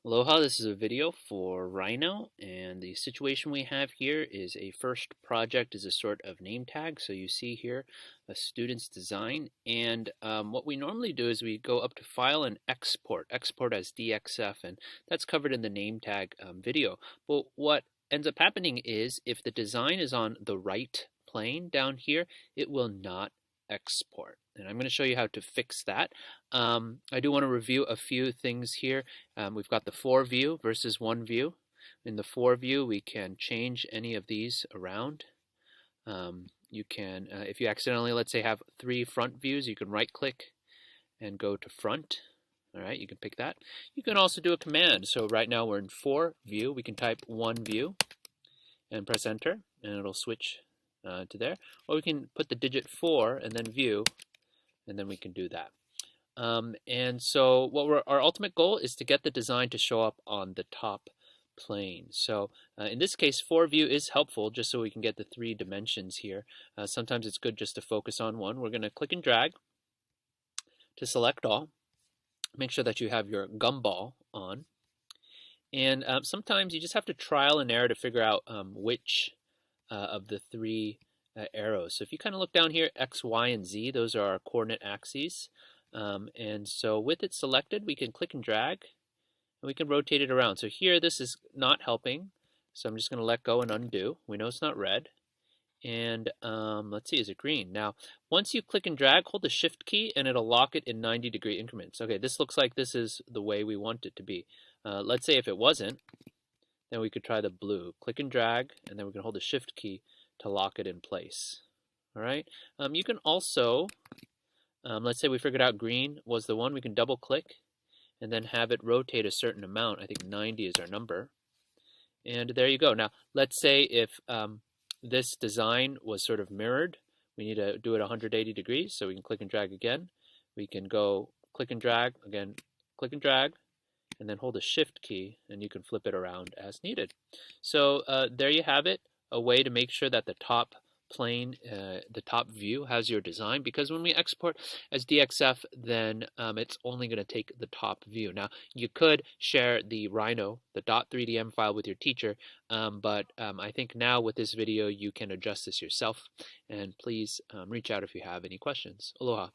Aloha, this is a video for Rhino, and the situation we have here is a first project is a sort of name tag. So you see here a student's design, and what we normally do is we go up to File and export as DXF, and that's covered in the name tag video. But what ends up happening is if the design is on the right plane down here, it will not export. And I'm going to show you how to fix that. I do want to review a few things here. We've got the 4 view versus 1 view. In the 4 view, we can change any of these around. You can, if you accidentally, let's say, have 3 front views, you can right click and go to front. All right, you can pick that. You can also do a command. So right now we're in 4 view. We can type 1 view and press enter, and it'll switch to there. Or we can put the digit 4 and then view, and then we can do that. And so what our ultimate goal is to get the design to show up on the top plane. So in this case, 4 view is helpful just so we can get the 3 dimensions here. Sometimes it's good just to focus on one. We're going to click and drag to select all. Make sure that you have your gumball on. And sometimes you just have to trial and error to figure out which of the 3 arrows. So if you kind of look down here, X, Y, and Z, those are our coordinate axes. And so with it selected, we can click and drag, and we can rotate it around. So here, this is not helping, so I'm just going to let go and undo. We know it's not red. And let's see, is it green? Now, once you click and drag, hold the Shift key, and it'll lock it in 90-degree increments. Okay, this looks like this is the way we want it to be. Let's say if it wasn't, then we could try the blue. Click and drag, and then we can hold the Shift key to lock it in place. All right. You can also let's say we figured out green was the one. We can double click and then have it rotate a certain amount. I think 90 is our number. And there you go. Now, let's say if this design was sort of mirrored, we need to do it 180 degrees. So we can click and drag again. We can go click and drag, again, click and drag, and then hold the Shift key, and you can flip it around as needed. So there you have it, a way to make sure that the top plane, the top view has your design, because when we export as DXF, then it's only going to take the top view. Now, you could share the Rhino, the .3dm file with your teacher, but I think now with this video, you can adjust this yourself, and please reach out if you have any questions. Aloha.